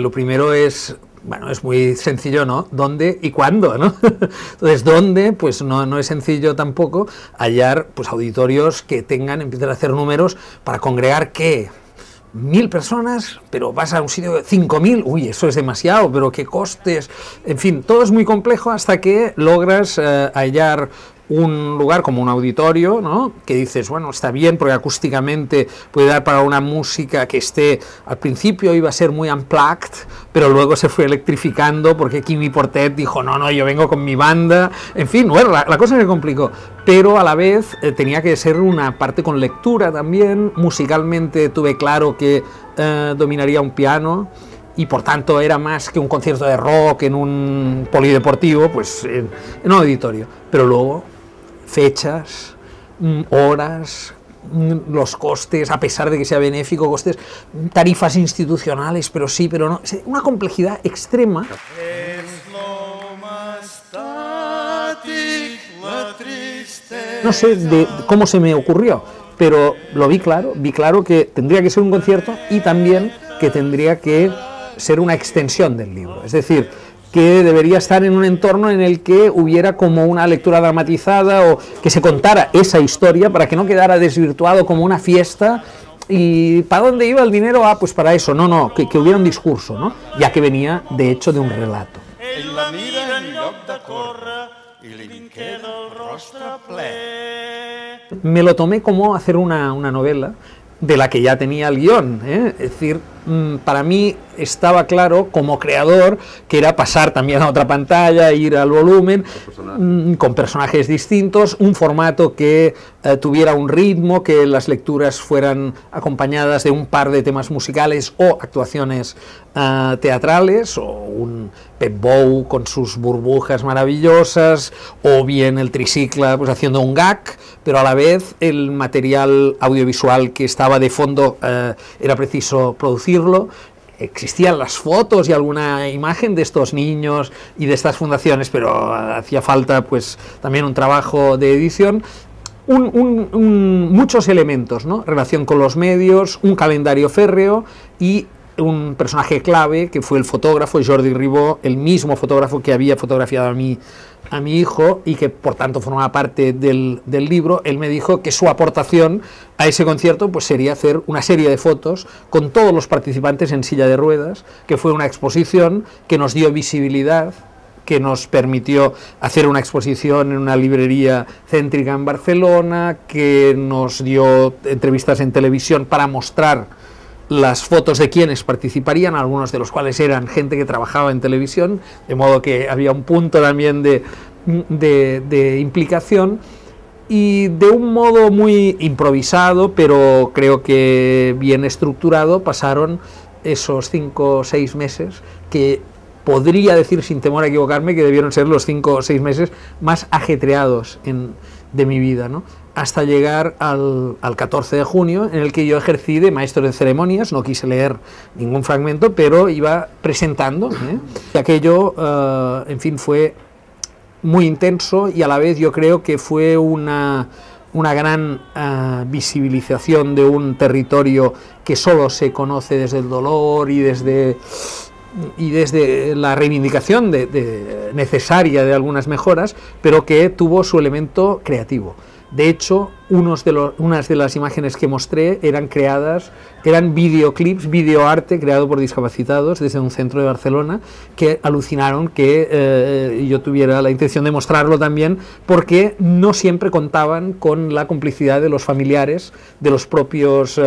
Lo primero es, bueno, es muy sencillo, ¿no? ¿Dónde y cuándo, ¿no? Entonces, ¿dónde? Pues no es sencillo tampoco hallar pues, auditorios que empiecen a hacer números para congregar, ¿qué? 1000 personas, pero vas a un sitio de 5000, uy, eso es demasiado, pero qué costes, en fin, todo es muy complejo hasta que logras hallar un lugar como un auditorio, ¿no? Que dices, bueno, está bien porque acústicamente puede dar para una música que esté, al principio iba a ser muy unplugged, pero luego se fue electrificando porque Quimi Portet dijo, no, yo vengo con mi banda, en fin, bueno, la cosa se complicó, pero a la vez tenía que ser una parte con lectura también, musicalmente tuve claro que dominaría un piano, y por tanto era más que un concierto de rock en un polideportivo, pues en un auditorio, pero luego fechas, horas, los costes, a pesar de que sea benéfico, costes, tarifas institucionales, pero sí, pero no, una complejidad extrema. No sé cómo se me ocurrió, pero lo vi claro que tendría que ser un concierto y también que tendría que ser una extensión del libro, es decir, que debería estar en un entorno en el que hubiera como una lectura dramatizada o que se contara esa historia para que no quedara desvirtuado como una fiesta. ¿Y para dónde iba el dinero? Ah, pues para eso, que hubiera un discurso, ¿no? Ya que venía de hecho de un relato. Me lo tomé como hacer una novela de la que ya tenía el guión, ¿eh? Es decir, para mí estaba claro como creador que era pasar también a otra pantalla, ir al volumen, con personajes distintos, un formato que tuviera un ritmo, que las lecturas fueran acompañadas de un par de temas musicales o actuaciones teatrales, o un Pep Bow con sus burbujas maravillosas, o bien el tricicla pues haciendo un gag, pero a la vez el material audiovisual que estaba de fondo era preciso producirlo. Existían las fotos y alguna imagen de estos niños y de estas fundaciones, pero hacía falta pues también un trabajo de edición, muchos elementos, ¿no? Relación con los medios, un calendario férreo y un personaje clave que fue el fotógrafo Jordi Ribó, el mismo fotógrafo que había fotografiado a mi hijo y que por tanto formaba parte del libro. Él me dijo que su aportación a ese concierto pues sería hacer una serie de fotos con todos los participantes en silla de ruedas, que fue una exposición que nos dio visibilidad, que nos permitió hacer una exposición en una librería céntrica en Barcelona, que nos dio entrevistas en televisión para mostrar las fotos de quienes participarían, algunos de los cuales eran gente que trabajaba en televisión, de modo que había un punto también de implicación, y de un modo muy improvisado, pero creo que bien estructurado, pasaron esos 5 o 6 meses que podría decir sin temor a equivocarme que debieron ser los 5 o 6 meses más ajetreados de mi vida, ¿no? Hasta llegar al 14 de junio, en el que yo ejercí de maestro de ceremonias, no quise leer ningún fragmento, pero iba presentando, ¿eh? Y aquello, en fin, fue muy intenso y a la vez yo creo que fue una gran visibilización de un territorio que solo se conoce desde el dolor y desde la reivindicación necesaria de algunas mejoras, pero que tuvo su elemento creativo. De hecho, unas de las imágenes que mostré eran videoclips, videoarte creado por discapacitados desde un centro de Barcelona, que alucinaron que yo tuviera la intención de mostrarlo también, porque no siempre contaban con la complicidad de los familiares, de los propios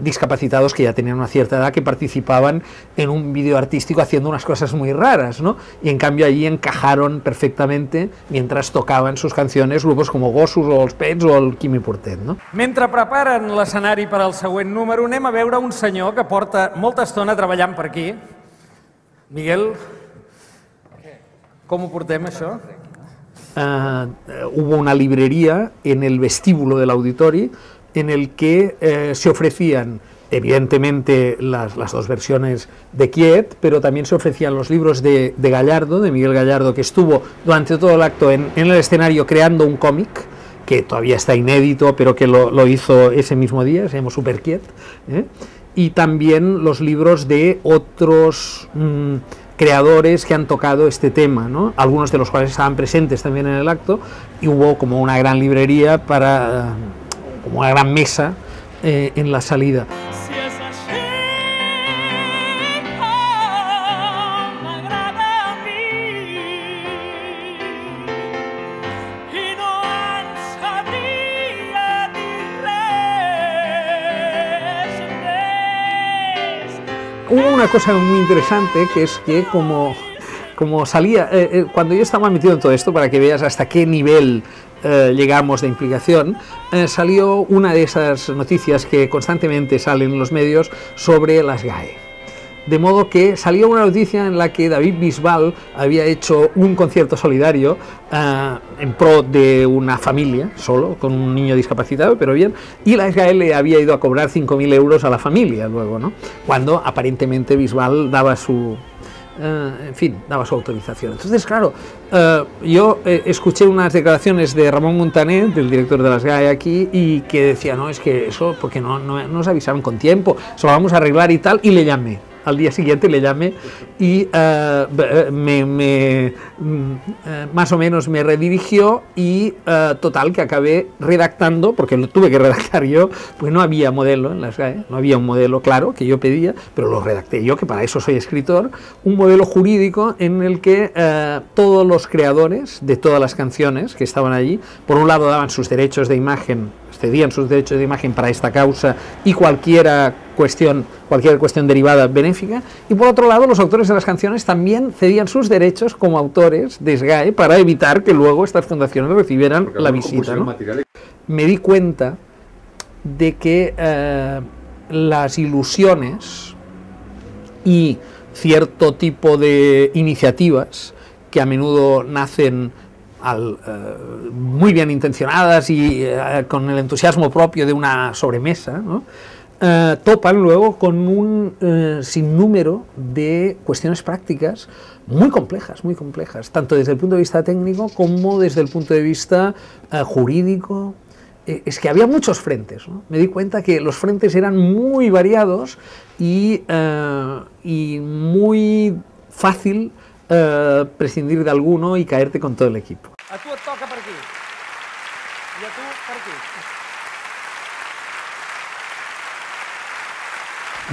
discapacitados que ya tenían una cierta edad, que participaban en un vídeo artístico haciendo unas cosas muy raras, ¿no? Y en cambio allí encajaron perfectamente mientras tocaban sus canciones grupos como Gossos o els Pets o el Quimi Portet, no? Mentre preparen l'escenari per al següent número, anem a veure un senyor que porta molta estona treballant per aquí. Miguel, com ho portem, això? Hubo una librería en el vestíbulo del auditorio en el que se ofrecían evidentemente las dos versiones de Quiet, pero también se ofrecían los libros de Gallardo, de Miguel Gallardo, que estuvo durante todo el acto en el escenario creando un cómic que todavía está inédito, pero que lo hizo ese mismo día, se llama Super Quiet, y también los libros de otros creadores que han tocado este tema, ¿no? Algunos de los cuales estaban presentes también en el acto, y hubo como una gran librería para, como una gran mesa en la salida. Hubo una cosa muy interesante, que es que como salía, cuando yo estaba metido en todo esto, para que veas hasta qué nivel llegamos de implicación, salió una de esas noticias que constantemente salen en los medios sobre las GAE. De modo que salió una noticia en la que David Bisbal había hecho un concierto solidario en pro de una familia, solo, con un niño discapacitado, pero bien, y la SGAE le había ido a cobrar 5.000 euros a la familia luego, ¿no? Cuando aparentemente Bisbal daba su... en fin, daba su autorización. Entonces, claro, yo escuché unas declaraciones de Ramón Muntaner, del director de las GAE aquí, y que decía, no, es que eso, porque no nos avisaron con tiempo, eso lo vamos a arreglar y tal, y le llamé. Al día siguiente le llamé y más o menos me redirigió y total que acabé redactando, porque lo tuve que redactar yo, pues no había modelo en las GAE, no había un modelo claro que yo pedía, pero lo redacté yo, que para eso soy escritor, un modelo jurídico en el que todos los creadores de todas las canciones que estaban allí, por un lado daban sus derechos de imagen, cedían sus derechos de imagen para esta causa y cualquier cuestión derivada benéfica, y por otro lado los autores de las canciones también cedían sus derechos como autores de SGAE para evitar que luego estas fundaciones recibieran la visita, ¿no? Me di cuenta de que las ilusiones y cierto tipo de iniciativas que a menudo nacen muy bien intencionadas y con el entusiasmo propio de una sobremesa, ¿no? Topan luego con un sinnúmero de cuestiones prácticas muy complejas, tanto desde el punto de vista técnico como desde el punto de vista jurídico. Es que había muchos frentes, ¿no? Me di cuenta que los frentes eran muy variados y muy fácil prescindir de alguno y caerte con todo el equipo. A tu et toca per aquí. I a tu per aquí.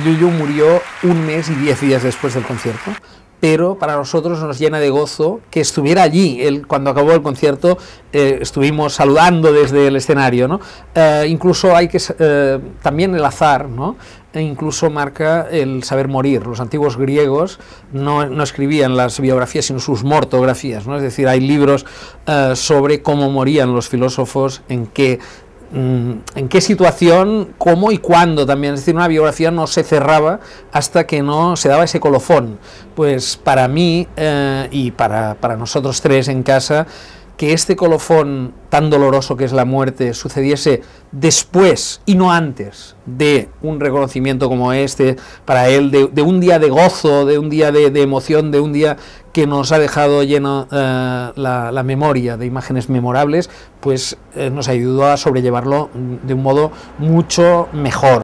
Yuyu murió 1 mes y 10 días después del concierto, pero para nosotros nos llena de gozo que estuviera allí. Cuando acabó el concierto estuvimos saludando desde el escenario, ¿no? Incluso hay que también el azar, ¿no? Incluso marca el saber morir. Los antiguos griegos no escribían las biografías, sino sus mortografías, ¿no? Es decir, hay libros sobre cómo morían los filósofos, en qué situación, cómo y cuándo también. Es decir, una biografía no se cerraba hasta que no se daba ese colofón. Pues para mí y para nosotros tres en casa, que este colofón tan doloroso que es la muerte sucediese después y no antes de un reconocimiento como este, para él, de un día de gozo, de un día de emoción, de un día que nos ha dejado lleno la memoria de imágenes memorables, pues nos ayudó a sobrellevarlo de un modo mucho mejor.